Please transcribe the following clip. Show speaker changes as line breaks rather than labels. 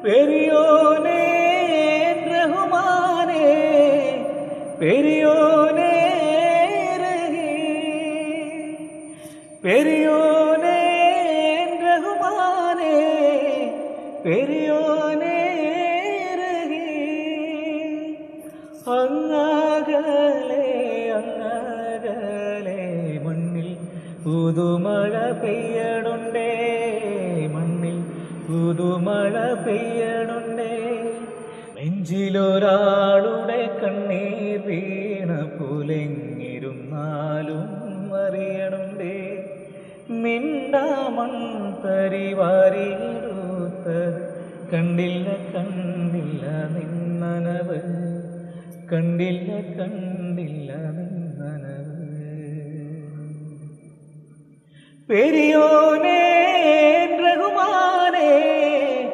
പെരിയോനേ റഹ്മാനേ പെരിയോനേ പെരിയോനേ റഹ്മാനേ പെരിയോനേ അങ്ങകലെ അങ്ങകലെ മണ്ണിൽ പുതുമഴ പെയ്യണുണ്ടേ മണ്ണിൽ പുതുമഴ പെയ്യണുണ്ടേ നെഞ്ചിലൊരാളുടെ കണ്ണീർ വീണ പുലങ്ങിരുന്നാലും അറിയണുണ്ടേ മിണ്ടാമൺ തരിവാരിയെടുത്തത് കണ്ടില്ല കണ്ടില്ല നിന്നനവ് കണ്ടില്ല കണ്ടില്ല നിന്നനവ് പെരിയോനേ